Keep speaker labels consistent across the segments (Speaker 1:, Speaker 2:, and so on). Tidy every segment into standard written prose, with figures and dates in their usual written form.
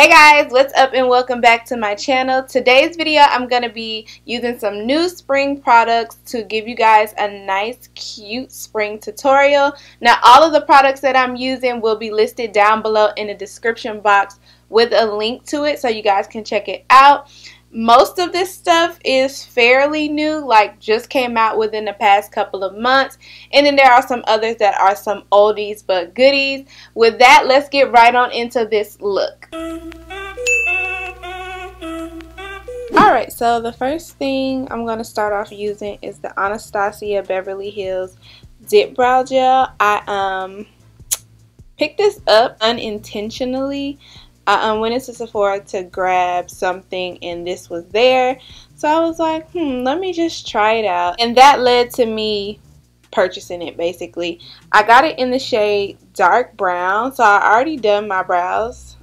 Speaker 1: Hey guys, what's up and welcome back to my channel. Today's video I'm going to be using some new spring products to give you guys a nice cute spring tutorial. Now all of the products that I'm using will be listed down below in the description box with a link to it so you guys can check it out. Most of this stuff is fairly new, like just came out within the past couple of months. And then there are some others that are some oldies but goodies. With that, let's get right on into this look. Alright, so the first thing I'm going to start off using is the Anastasia Beverly Hills Dip Brow Gel. I picked this up unintentionally. I went into Sephora to grab something and this was there. So I was like, let me just try it out. And that led to me purchasing it basically. I got it in the shade dark brown. So I already done my brows.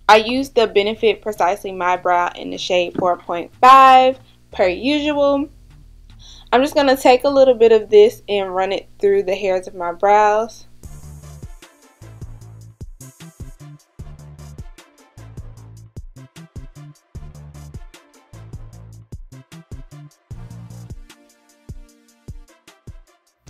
Speaker 1: I used the Benefit Precisely My Brow in the shade 4.5 per usual. I'm just going to take a little bit of this and run it through the hairs of my brows.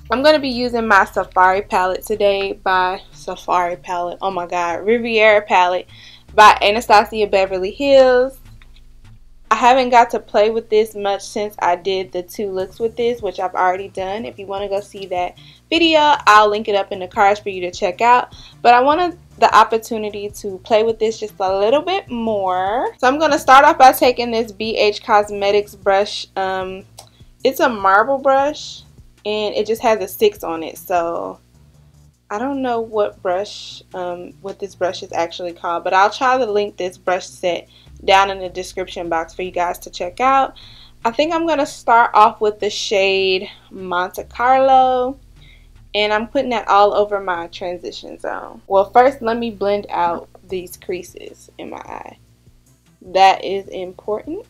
Speaker 1: I'm going to be using my Safari palette today by Riviera palette by Anastasia Beverly Hills. I haven't got to play with this much since I did the 2 looks with this, which I've already done. If you want to go see that video, I'll link it up in the cards for you to check out. But I wanted the opportunity to play with this just a little bit more. So I'm going to start off by taking this BH Cosmetics brush. It's a marble brush. And it just has a 6 on it, so I don't know what brush, what this brush is actually called, but I'll try to link this brush set down in the description box for you guys to check out. I think I'm going to start off with the shade Monte Carlo, and I'm putting that all over my transition zone. Well, first let me blend out these creases in my eye. That is important.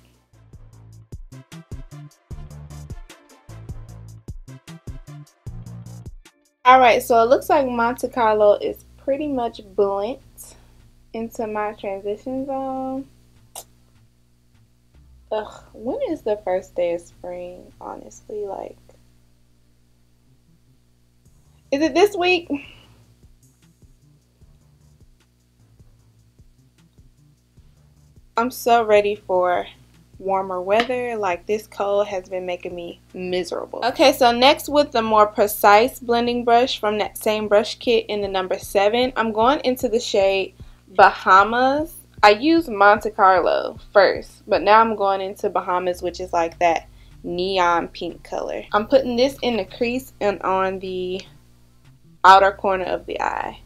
Speaker 1: Alright, so it looks like Monte Carlo is pretty much blent into my transition zone. Ugh, when is the first day of spring, honestly? Like, is it this week? I'm so ready for warmer weather. Like, this cold has been making me miserable. Okay, so next with the more precise blending brush from that same brush kit in the number 7, I'm going into the shade Bahamas. I used Monte Carlo first, but now I'm going into Bahamas, which is like that neon pink color. I'm putting this in the crease and on the outer corner of the eye.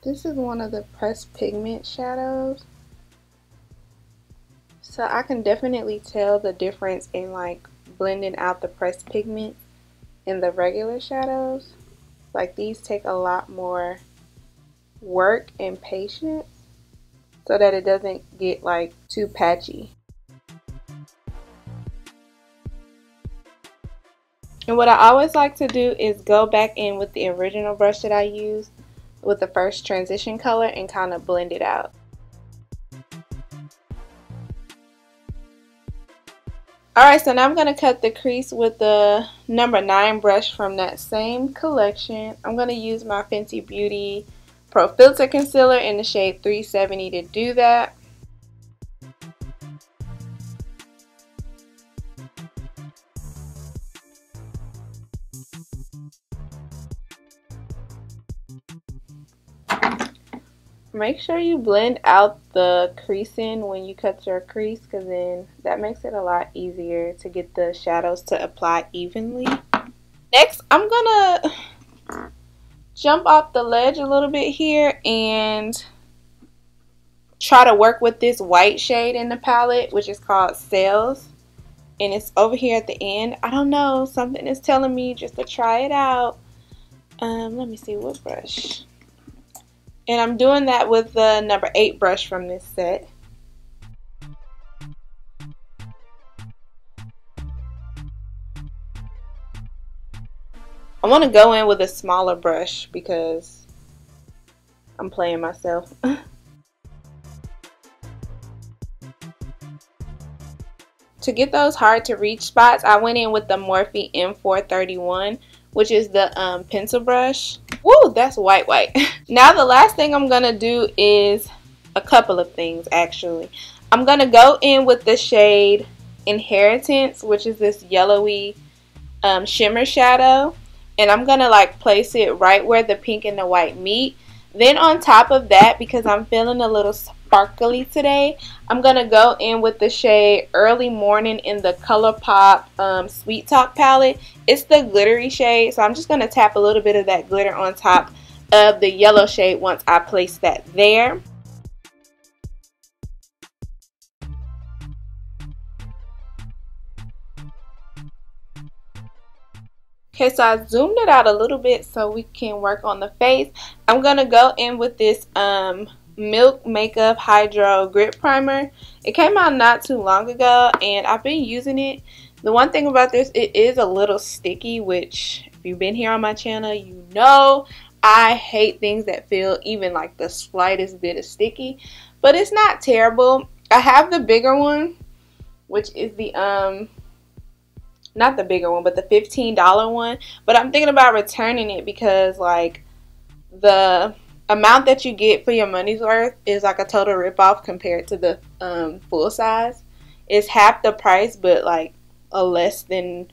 Speaker 1: This is one of the pressed pigment shadows, so I can definitely tell the difference in like blending out the pressed pigment in the regular shadows. Like, these take a lot more work and patience so that it doesn't get like too patchy. And what I always like to do is go back in with the original brush that I used with the first transition color and kind of blend it out. Alright, so now I'm going to cut the crease with the number 9 brush from that same collection. I'm going to use my Fenty Beauty Pro Filter Concealer in the shade 370 to do that. Make sure you blend out the creasing when you cut your crease, because then that makes it a lot easier to get the shadows to apply evenly. Next, I'm gonna jump off the ledge a little bit here and try to work with this white shade in the palette, which is called Sales, and it's over here at the end. I don't know, something is telling me just to try it out. Let me see what brush. And I'm doing that with the number 8 brush from this set. I want to go in with a smaller brush because I'm playing myself. To get those hard to reach spots, I went in with the Morphe M431, which is the pencil brush. Woo, that's white. Now the last thing I'm going to do is a couple of things actually. I'm going to go in with the shade Inheritance, which is this yellowy shimmer shadow. And I'm going to like place it right where the pink and the white meet. Then on top of that, because I'm feeling a little sparkly today, I'm going to go in with the shade Early Morning in the ColourPop Sweet Talk palette. It's the glittery shade, so I'm just going to tap a little bit of that glitter on top of the yellow shade once I place that there. Okay, so I zoomed it out a little bit so we can work on the face. I'm going to go in with this Milk Makeup Hydro Grip Primer. It came out not too long ago and I've been using it. The one thing about this, it is a little sticky, which if you've been here on my channel, you know I hate things that feel even like the slightest bit of sticky. But it's not terrible. I have the bigger one, which is the not the bigger one, but the $15 one. But I'm thinking about returning it because like the amount that you get for your money's worth is like a total ripoff compared to the full size. It's half the price, but like a less than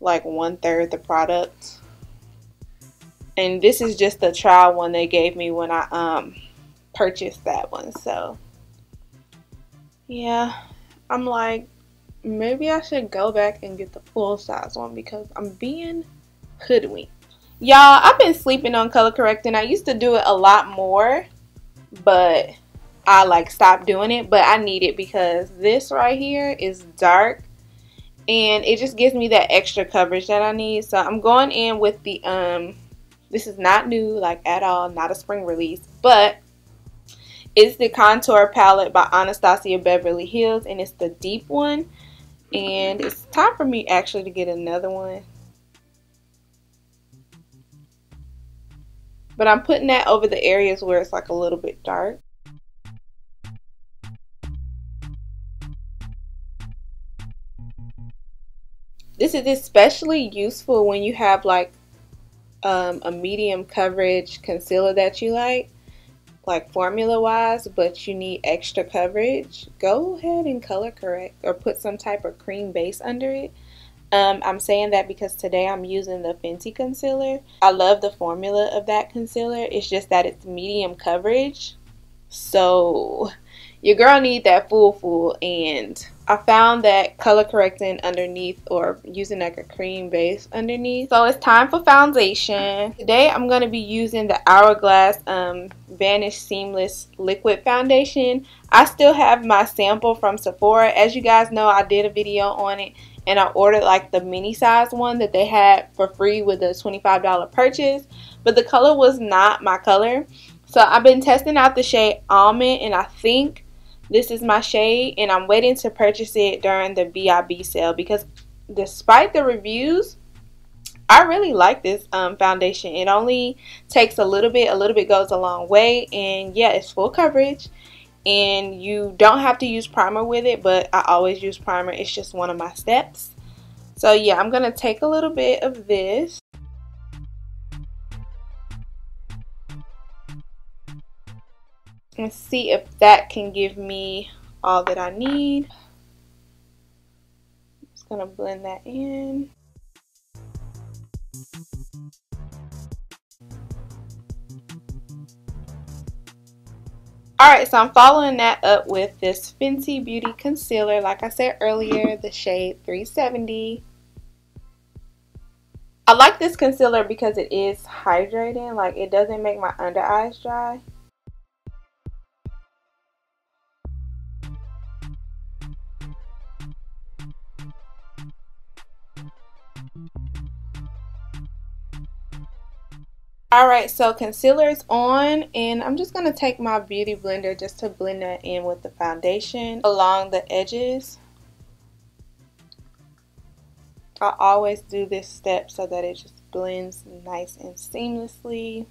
Speaker 1: like 1/3 the product. And this is just the trial one they gave me when I purchased that one. So yeah, I'm like, maybe I should go back and get the full size one because I'm being hoodwinked. Y'all, I've been sleeping on color correcting. I used to do it a lot more, but I like stopped doing it. But I need it because this right here is dark and it just gives me that extra coverage that I need. So I'm going in with the this is not new like at all, not a spring release, but it's the contour palette by Anastasia Beverly Hills and it's the deep one. And it's time for me actually to get another one. But I'm putting that over the areas where it's like a little bit dark. This is especially useful when you have like a medium coverage concealer that you like formula wise, but you need extra coverage. Go ahead and color correct or put some type of cream base under it. I'm saying that because today I'm using the Fenty concealer. I love the formula of that concealer. It's just that it's medium coverage, so your girl need that full, and I found that color correcting underneath or using like a cream base underneath. So it's time for foundation. Today I'm going to be using the Hourglass Vanish Seamless Liquid Foundation. I still have my sample from Sephora. As you guys know, I did a video on it and I ordered like the mini size one that they had for free with a $25 purchase, but the color was not my color. So I've been testing out the shade Almond and I think this is my shade, and I'm waiting to purchase it during the BIB sale because despite the reviews, I really like this foundation. It only takes a little bit goes a long way, and yeah, it's full coverage and you don't have to use primer with it, but I always use primer. It's just one of my steps. So yeah, I'm gonna take a little bit of this. And see if that can give me all that I need. I'm just gonna blend that in. Alright, so I'm following that up with this Fenty Beauty concealer. Like I said earlier, the shade 370. I like this concealer because it is hydrating. Like, it doesn't make my under eyes dry. Alright, so concealer is on, and I'm just going to take my beauty blender just to blend that in with the foundation along the edges. I always do this step so that it just blends nice and seamlessly.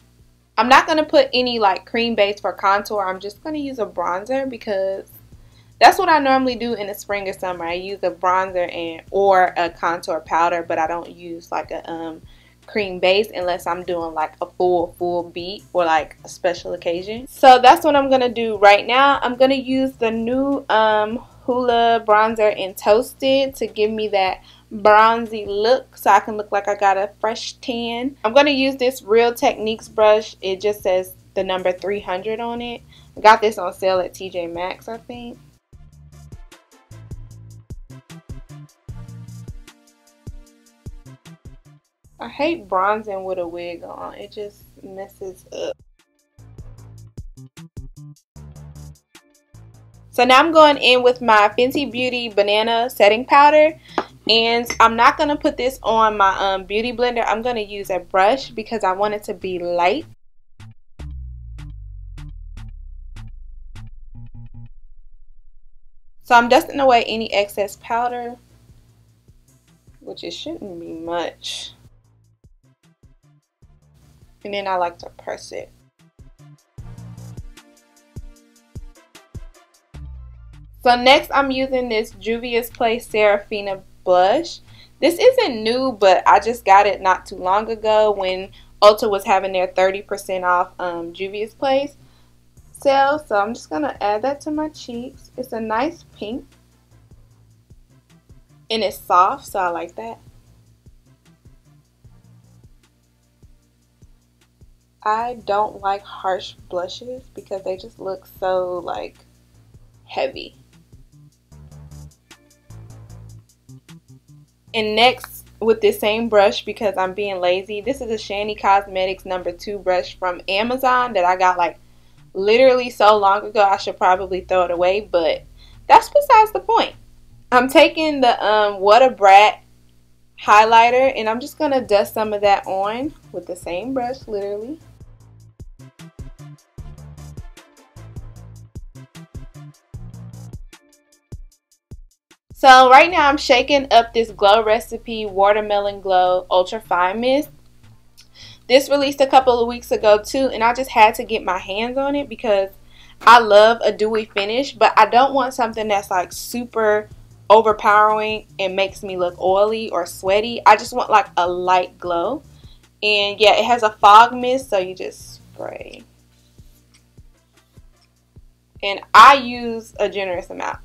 Speaker 1: I'm not going to put any like cream base for contour. I'm just going to use a bronzer because that's what I normally do in the spring or summer. I use a bronzer or a contour powder, but I don't use like a cream base unless I'm doing like a full beat or like a special occasion. So that's what I'm going to do right now. I'm going to use the new Hoola bronzer in Toasted to give me that bronzy look so I can look like I got a fresh tan. I'm going to use this Real Techniques brush. It just says the number 300 on it. I got this on sale at TJ Maxx, I think. I hate bronzing with a wig on. It just messes up. So now I'm going in with my Fenty Beauty Banana Setting Powder. And I'm not going to put this on my beauty blender. I'm going to use a brush because I want it to be light. So I'm dusting away any excess powder, which it shouldn't be much. And then I like to press it. So next I'm using this Juvia's Place Serafina blush. This isn't new, but I just got it not too long ago when Ulta was having their 30% off Juvia's Place sale. So I'm just going to add that to my cheeks. It's a nice pink. And it's soft, so I like that. I don't like harsh blushes because they just look so like heavy. And next, with this same brush, because I'm being lazy, this is a Shanny Cosmetics number 2 brush from Amazon that I got like literally so long ago I should probably throw it away, but that's besides the point. I'm taking the What a Brat highlighter and I'm just going to dust some of that on with the same brush, literally. So right now I'm shaking up this Glow Recipe Watermelon Glow Ultra Fine Mist. This released a couple of weeks ago too, and I just had to get my hands on it because I love a dewy finish, but I don't want something that's like super overpowering and makes me look oily or sweaty. I just want like a light glow. And yeah, it has a fog mist, so you just spray. And I use a generous amount.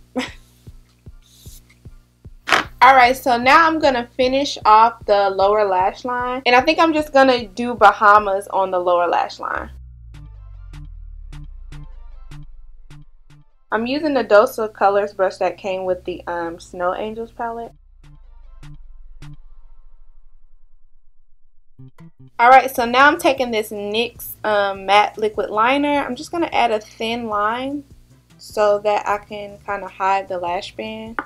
Speaker 1: Alright, so now I'm going to finish off the lower lash line. And I think I'm just going to do Bahamas on the lower lash line. I'm using the Dose of Colors brush that came with the Snow Angels palette. Alright, so now I'm taking this NYX matte liquid liner. I'm just going to add a thin line so that I can kind of hide the lash band.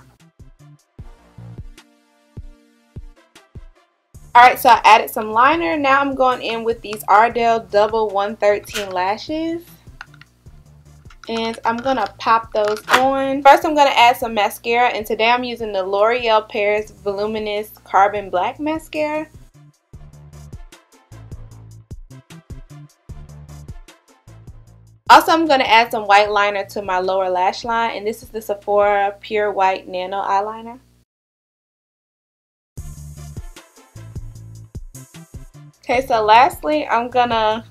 Speaker 1: Alright, so I added some liner. Now I'm going in with these Ardell Double 113 lashes. And I'm going to pop those on. First I'm going to add some mascara. And today I'm using the L'Oreal Paris Voluminous Carbon Black Mascara. Also, I'm going to add some white liner to my lower lash line. And this is the Sephora Pure White Nano Eyeliner. Okay, so lastly, I'm gonna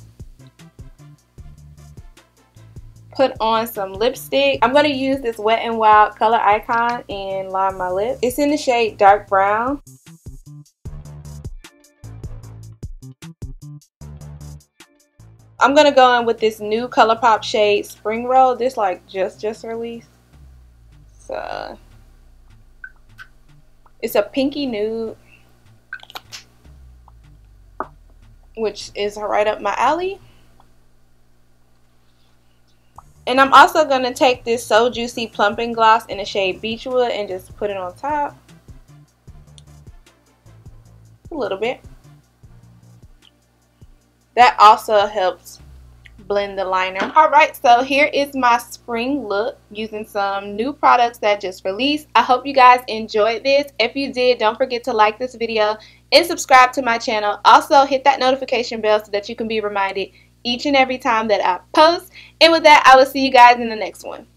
Speaker 1: put on some lipstick. I'm gonna use this Wet n Wild Color Icon and line my lip. It's in the shade Dark Brown. I'm gonna go in with this new ColourPop shade Spring Roll. This like just released. So it's a pinky nude, which is right up my alley. And I'm also going to take this So Juicy Plumping Gloss in the shade Beechwood and just put it on top. A little bit. That also helps blend the liner. Alright, so here is my spring look using some new products that just released. I hope you guys enjoyed this. If you did, don't forget to like this video and subscribe to my channel. Also, hit that notification bell so that you can be reminded each and every time that I post. And with that, I will see you guys in the next one.